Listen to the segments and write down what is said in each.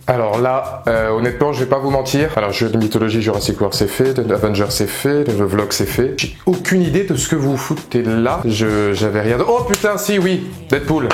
Alors là, honnêtement, je vais pas vous mentir. Alors, jeu de mythologie, Jurassic World c'est fait, Avengers c'est fait, le vlog c'est fait. J'ai aucune idée de ce que vous foutez là. J'avais rien de... Oh putain, si, oui, Deadpool.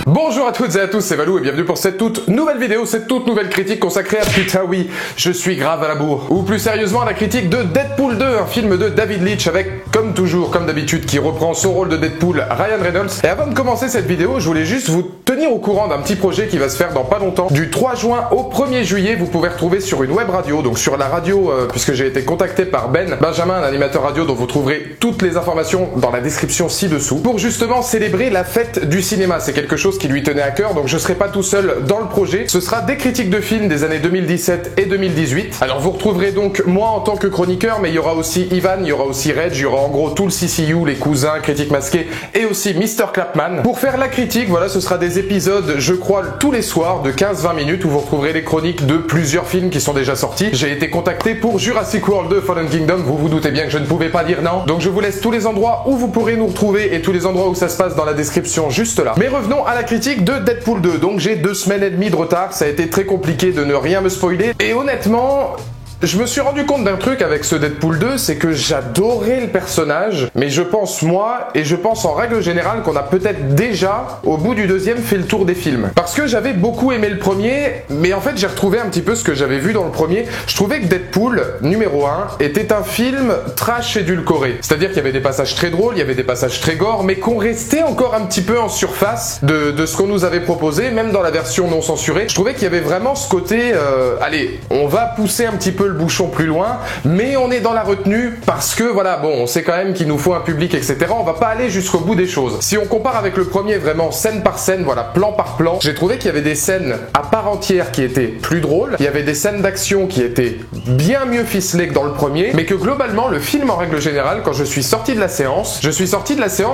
Bonjour à toutes et à tous, c'est Valou et bienvenue pour cette toute nouvelle vidéo, cette toute nouvelle critique consacrée à putain oui, je suis grave à la bourre. Ou plus sérieusement à la critique de Deadpool 2, un film de David Leitch avec, comme toujours, comme d'habitude, qui reprend son rôle de Deadpool, Ryan Reynolds. Et avant de commencer cette vidéo, je voulais juste vous tenir au courant d'un petit projet qui va se faire dans pas longtemps. Du 3 juin au 1er juillet, vous pouvez retrouver sur une web radio, donc sur la radio, puisque j'ai été contacté par Ben Benjamin, un animateur radio dont vous trouverez toutes les informations dans la description ci-dessous, pour justement célébrer la fête du cinéma. C'est quelque chose qui lui tenait à cœur, donc je serai pas tout seul dans le projet. Ce sera des critiques de films des années 2017 et 2018. Alors vous retrouverez donc moi en tant que chroniqueur, mais il y aura aussi Ivan, il y aura aussi Reg, il y aura en gros tout le CCU, les cousins, critiques masquées et aussi Mr. Clapman. Pour faire la critique, voilà, ce sera des épisodes, je crois, tous les soirs de 15-20 minutes où vous retrouverez les chroniques de plusieurs films qui sont déjà sortis. J'ai été contacté pour Jurassic World 2 Fallen Kingdom, vous vous doutez bien que je ne pouvais pas dire non. Donc je vous laisse tous les endroits où vous pourrez nous retrouver et tous les endroits où ça se passe dans la description juste là. Mais revenons à la critique de Deadpool 2. Donc j'ai 2 semaines et demie de retard, ça a été très compliqué de ne rien me spoiler. Et honnêtement, je me suis rendu compte d'un truc avec ce Deadpool 2, c'est que j'adorais le personnage, mais je pense moi, et je pense en règle générale qu'on a peut-être déjà, au bout du deuxième, fait le tour des films. Parce que j'avais beaucoup aimé le premier, mais en fait j'ai retrouvé un petit peu ce que j'avais vu dans le premier. Je trouvais que Deadpool, numéro 1, était un film trash édulcoré. C'est-à-dire qu'il y avait des passages très drôles, il y avait des passages très gore, mais qu'on restait encore un petit peu en surface de ce qu'on nous avait proposé, même dans la version non censurée. Je trouvais qu'il y avait vraiment ce côté, allez, on va pousser un petit peu le bouchon plus loin, mais on est dans la retenue parce que voilà, bon, on sait quand même qu'il nous faut un public, etc. On va pas aller jusqu'au bout des choses. Si on compare avec le premier, vraiment scène par scène, voilà, plan par plan, j'ai trouvé qu'il y avait des scènes à part entière qui étaient plus drôles, il y avait des scènes d'action qui étaient bien mieux ficelées que dans le premier, mais que globalement, le film en règle générale, quand je suis sorti de la séance,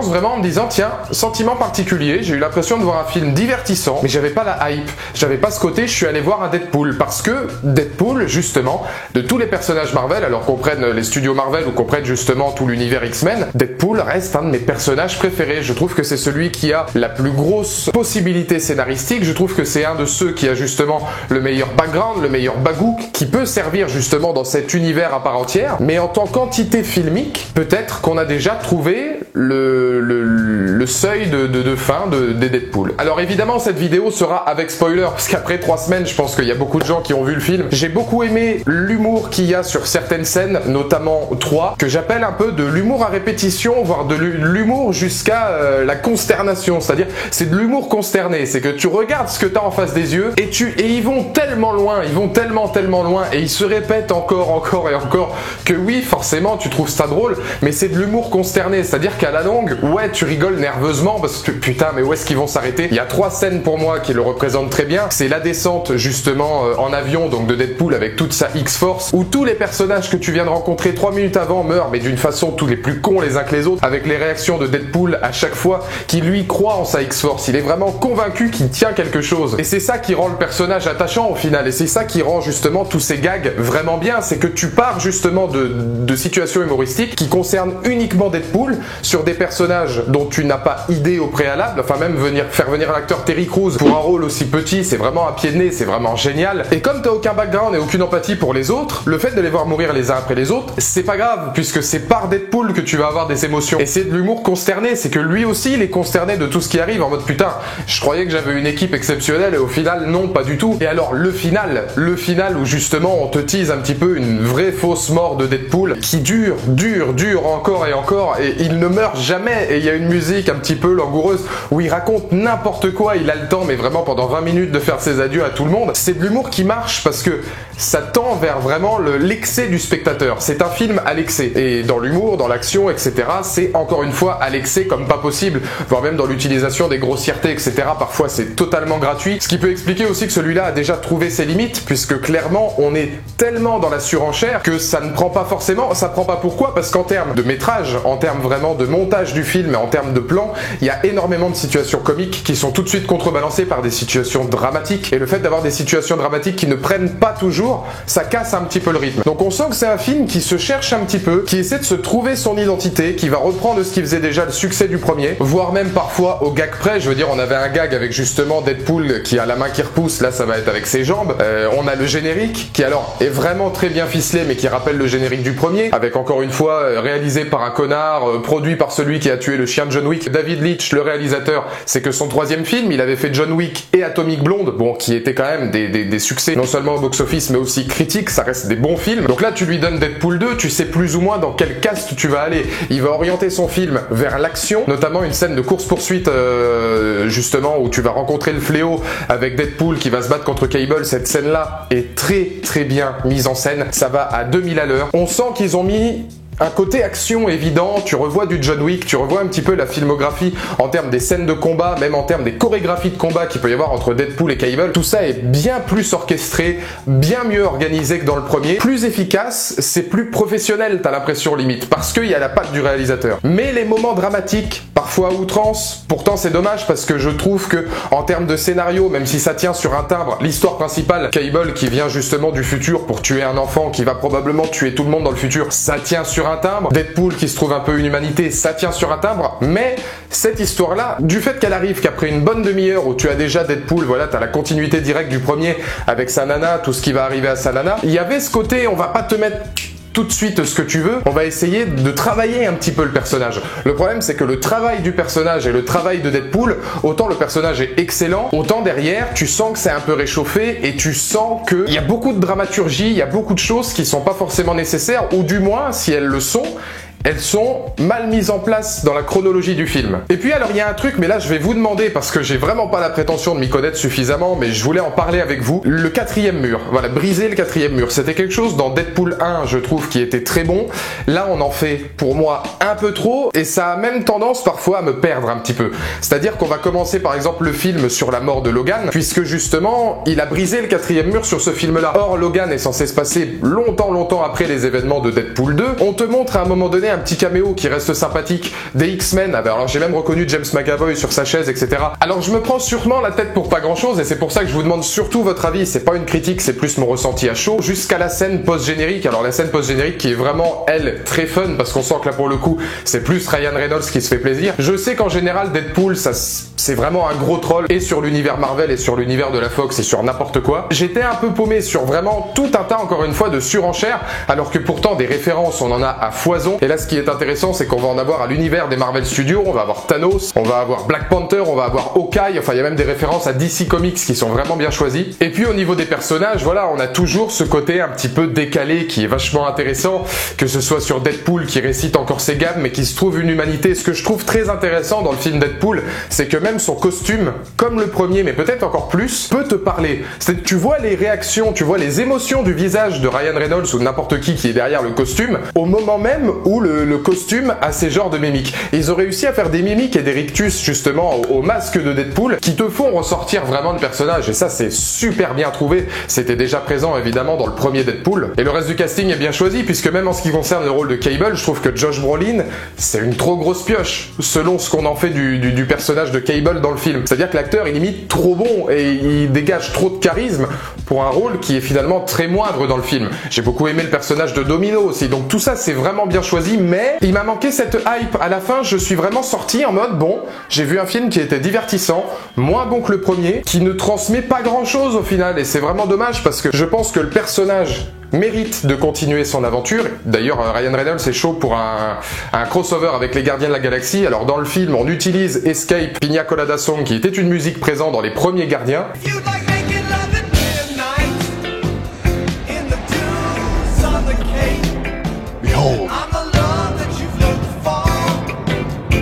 vraiment en me disant, tiens, sentiment particulier, j'ai eu l'impression de voir un film divertissant, mais j'avais pas la hype, j'avais pas ce côté, je suis allé voir un Deadpool, parce que Deadpool, justement, de tous les personnages Marvel, alors qu'on prenne les studios Marvel ou qu'on prenne justement tout l'univers X-Men, Deadpool reste un de mes personnages préférés. Je trouve que c'est celui qui a la plus grosse possibilité scénaristique, je trouve que c'est un de ceux qui a justement le meilleur background, le meilleur bagouk, qui peut servir justement dans cet univers à part entière, mais en tant qu'entité filmique, peut-être qu'on a déjà trouvé le seuil de fin des Deadpool. Alors évidemment cette vidéo sera avec spoiler, parce qu'après 3 semaines, je pense qu'il y a beaucoup de gens qui ont vu le film. J'ai beaucoup aimé l'humour qu'il y a sur certaines scènes, notamment 3, que j'appelle un peu de l'humour à répétition, voire de l'humour jusqu'à la consternation, c'est-à-dire c'est de l'humour consterné, c'est que tu regardes ce que t'as en face des yeux et ils vont tellement loin, ils vont tellement loin et ils se répètent encore et encore que oui, forcément tu trouves ça drôle, mais c'est de l'humour consterné, c'est-à-dire qu'à la longue, ouais, tu rigoles nerveusement parce que putain, mais où est-ce qu'ils vont s'arrêter? Il y a 3 scènes pour moi qui le représentent très bien, c'est la descente justement en avion, donc de Deadpool avec toute sa X-Force, où tous les personnages que tu viens de rencontrer 3 minutes avant meurent, mais d'une façon tous les plus cons les uns que les autres, avec les réactions de Deadpool à chaque fois, qui lui croit en sa X-Force, il est vraiment convaincu qu'il tient quelque chose, et c'est ça qui rend le personnage attachant au final, et c'est ça qui rend justement tous ces gags vraiment bien, c'est que tu pars justement de situations humoristiques qui concernent uniquement Deadpool, sur des personnages dont tu n'as pas idée au préalable, enfin même faire venir l'acteur Terry Crews pour un rôle aussi petit, c'est vraiment un pied de nez, c'est vraiment génial, et comme t'as aucun background et aucune empathie pour les autres, le fait de les voir mourir les uns après les autres, c'est pas grave, puisque c'est par Deadpool que tu vas avoir des émotions. Et c'est de l'humour consterné, c'est que lui aussi il est consterné de tout ce qui arrive en mode putain, je croyais que j'avais une équipe exceptionnelle et au final non, pas du tout. Et alors le final où justement on te tease un petit peu une vraie fausse mort de Deadpool qui dure encore et encore et il ne meurt jamais, et il y a une musique un petit peu langoureuse où il raconte n'importe quoi, il a le temps mais vraiment pendant 20 minutes de faire ses adieux à tout le monde. C'est de l'humour qui marche parce que ça tend vers vraiment l'excès du spectateur. C'est un film à l'excès. Et dans l'humour, dans l'action, etc., c'est encore une fois à l'excès comme pas possible, voire même dans l'utilisation des grossièretés, etc. Parfois c'est totalement gratuit. Ce qui peut expliquer aussi que celui-là a déjà trouvé ses limites, puisque clairement on est tellement dans la surenchère que ça ne prend pas forcément. Ça prend pas pourquoi? Parce qu'en termes de métrage, en termes vraiment de montage du film et en termes de plan, il y a énormément de situations comiques qui sont tout de suite contrebalancées par des situations dramatiques. Et le fait d'avoir des situations dramatiques qui ne prennent pas toujours, ça casse un petit peu le rythme. Donc on sent que c'est un film qui se cherche un petit peu, qui essaie de se trouver son identité, qui va reprendre ce qui faisait déjà le succès du premier, voire même parfois au gag près. Je veux dire, on avait un gag avec justement Deadpool qui a la main qui repousse, là ça va être avec ses jambes. On a le générique qui alors est vraiment très bien ficelé mais qui rappelle le générique du premier, avec encore une fois réalisé par un connard, produit par celui qui a tué le chien de John Wick. David Leitch, le réalisateur, c'est que son troisième film, il avait fait John Wick et Atomic Blonde, bon, qui étaient quand même des succès non seulement au box-office mais aussi critiques, ça reste des bons films. Donc là tu lui donnes Deadpool 2, tu sais plus ou moins dans quel cast tu vas aller. Il va orienter son film vers l'action, notamment une scène de course-poursuite justement où tu vas rencontrer le fléau avec Deadpool qui va se battre contre Cable. Cette scène-là est très très bien mise en scène, ça va à 2000 à l'heure. On sent qu'ils ont mis un côté action évident, tu revois du John Wick, tu revois un petit peu la filmographie en termes des scènes de combat, même en termes des chorégraphies de combat qu'il peut y avoir entre Deadpool et Cable. Tout ça est bien plus orchestré, bien mieux organisé que dans le premier, plus efficace, c'est plus professionnel, t'as l'impression limite, parce qu'il y a la patte du réalisateur. Mais les moments dramatiques, parfois à outrance, pourtant c'est dommage parce que je trouve que en termes de scénario, même si ça tient sur un timbre, l'histoire principale, Cable qui vient justement du futur pour tuer un enfant qui va probablement tuer tout le monde dans le futur, ça tient sur un timbre. Deadpool qui se trouve un peu une humanité, ça tient sur un timbre. Mais cette histoire-là, du fait qu'elle arrive qu'après une bonne demi-heure où tu as déjà Deadpool, voilà, t'as la continuité directe du premier avec sa nana, tout ce qui va arriver à sa nana, il y avait ce côté, on va pas te mettre tout de suite ce que tu veux, on va essayer de travailler un petit peu le personnage. Le problème c'est que le travail du personnage et le travail de Deadpool, autant le personnage est excellent, autant derrière tu sens que c'est un peu réchauffé et tu sens qu'il y a beaucoup de dramaturgie, il y a beaucoup de choses qui sont pas forcément nécessaires, ou du moins si elles le sont, elles sont mal mises en place dans la chronologie du film. Et puis alors il y a un truc, mais là je vais vous demander, parce que j'ai vraiment pas la prétention de m'y connaître suffisamment, mais je voulais en parler avec vous. Le quatrième mur, voilà, briser le quatrième mur. C'était quelque chose dans Deadpool 1, je trouve, qui était très bon. Là on en fait, pour moi, un peu trop, et ça a même tendance parfois à me perdre un petit peu. C'est-à-dire qu'on va commencer par exemple le film sur la mort de Logan, puisque justement, il a brisé le quatrième mur sur ce film-là. Or, Logan est censé se passer longtemps après les événements de Deadpool 2. On te montre à un moment donné un petit caméo qui reste sympathique des X-Men. Alors j'ai même reconnu James McAvoy sur sa chaise, etc. Alors je me prends sûrement la tête pour pas grand chose et c'est pour ça que je vous demande surtout votre avis. C'est pas une critique, c'est plus mon ressenti à chaud. Jusqu'à la scène post-générique. Alors la scène post-générique qui est vraiment, elle, très fun parce qu'on sent que là pour le coup c'est plus Ryan Reynolds qui se fait plaisir. Je sais qu'en général Deadpool c'est vraiment un gros troll et sur l'univers Marvel et sur l'univers de la Fox et sur n'importe quoi. J'étais un peu paumé sur vraiment tout un tas encore une fois de surenchères alors que pourtant des références on en a à foison. Et là ce qui est intéressant, c'est qu'on va en avoir à l'univers des Marvel Studios, on va avoir Thanos, on va avoir Black Panther, on va avoir Hawkeye, enfin il y a même des références à DC Comics qui sont vraiment bien choisies. Et puis au niveau des personnages, voilà, on a toujours ce côté un petit peu décalé qui est vachement intéressant, que ce soit sur Deadpool qui récite encore ses gammes mais qui se trouve une humanité. Ce que je trouve très intéressant dans le film Deadpool, c'est que même son costume, comme le premier mais peut-être encore plus, peut te parler. C'est, tu vois les réactions, tu vois les émotions du visage de Ryan Reynolds ou de n'importe qui est derrière le costume, au moment même où le costume a ces genres de mimiques. Et ils ont réussi à faire des mimiques et des rictus justement au masque de Deadpool qui te font ressortir vraiment le personnage et ça c'est super bien trouvé. C'était déjà présent évidemment dans le premier Deadpool. Et le reste du casting est bien choisi puisque même en ce qui concerne le rôle de Cable, je trouve que Josh Brolin c'est une trop grosse pioche selon ce qu'on en fait du personnage de Cable dans le film. C'est-à-dire que l'acteur il imite trop bon et il dégage trop de charisme pour un rôle qui est finalement très moindre dans le film. J'ai beaucoup aimé le personnage de Domino aussi, donc tout ça c'est vraiment bien choisi, mais il m'a manqué cette hype. À la fin, je suis vraiment sorti en mode, bon, j'ai vu un film qui était divertissant, moins bon que le premier, qui ne transmet pas grand-chose au final, et c'est vraiment dommage parce que je pense que le personnage mérite de continuer son aventure. D'ailleurs, Ryan Reynolds est chaud pour un crossover avec les Gardiens de la Galaxie. Alors dans le film, on utilise Escape, Pina Colada Song, qui était une musique présente dans les premiers Gardiens.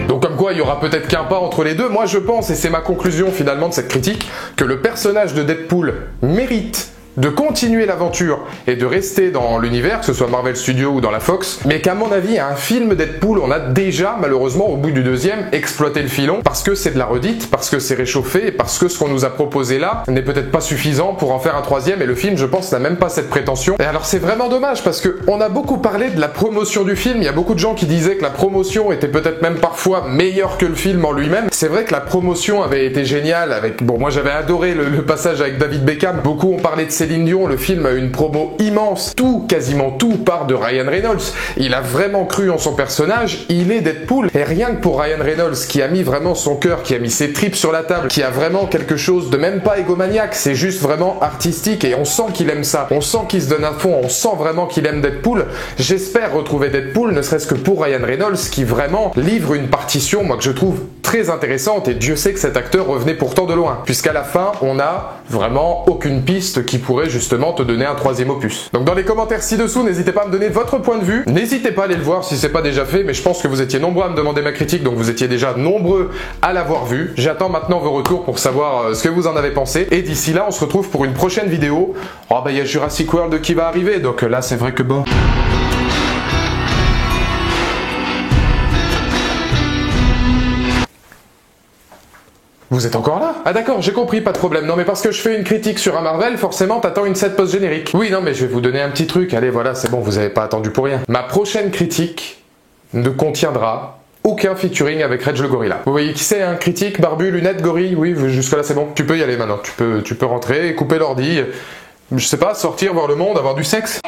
Donc comme quoi il y aura peut-être qu'un pas entre les deux. Moi je pense, et c'est ma conclusion finalement de cette critique, que le personnage de Deadpool mérite de continuer l'aventure et de rester dans l'univers, que ce soit Marvel Studios ou dans la Fox, mais qu'à mon avis, un film Deadpool, on a déjà, malheureusement, au bout du deuxième, exploité le filon, parce que c'est de la redite, parce que c'est réchauffé, et parce que ce qu'on nous a proposé là n'est peut-être pas suffisant pour en faire un troisième, et le film, je pense, n'a même pas cette prétention. Et alors c'est vraiment dommage, parce que on a beaucoup parlé de la promotion du film, il y a beaucoup de gens qui disaient que la promotion était peut-être même parfois meilleure que le film en lui-même. C'est vrai que la promotion avait été géniale, avec, bon, moi j'avais adoré le passage avec David Beckham, beaucoup ont parlé de Céline Dion, le film a eu une promo immense, quasiment tout part de Ryan Reynolds, il a vraiment cru en son personnage, il est Deadpool, et rien que pour Ryan Reynolds, qui a mis vraiment son cœur, qui a mis ses tripes sur la table, qui a vraiment quelque chose de même pas égomaniaque, c'est juste vraiment artistique, et on sent qu'il aime ça, on sent qu'il se donne à fond, on sent vraiment qu'il aime Deadpool. J'espère retrouver Deadpool, ne serait-ce que pour Ryan Reynolds, qui vraiment livre une partition, moi que je trouve très intéressante, et Dieu sait que cet acteur revenait pourtant de loin, puisqu'à la fin, on n'a vraiment aucune piste qui pourrait justement te donner un troisième opus. Donc dans les commentaires ci-dessous, n'hésitez pas à me donner votre point de vue, n'hésitez pas à aller le voir si c'est pas déjà fait, mais je pense que vous étiez nombreux à me demander ma critique, donc vous étiez déjà nombreux à l'avoir vu. J'attends maintenant vos retours pour savoir ce que vous en avez pensé, et d'ici là, on se retrouve pour une prochaine vidéo. Oh bah il y a Jurassic World qui va arriver, donc là c'est vrai que bon... Vous êtes encore là? Ah d'accord, j'ai compris, pas de problème. Non mais parce que je fais une critique sur un Marvel, forcément t'attends une set post-générique. Oui non mais je vais vous donner un petit truc, allez voilà, c'est bon, vous avez pas attendu pour rien. Ma prochaine critique ne contiendra aucun featuring avec Reg le gorilla. Vous voyez qui c'est, hein? Critique, barbu, lunettes, gorille, oui, jusque là c'est bon. Tu peux y aller maintenant, tu peux rentrer, couper l'ordi, je sais pas, sortir, voir le monde, avoir du sexe.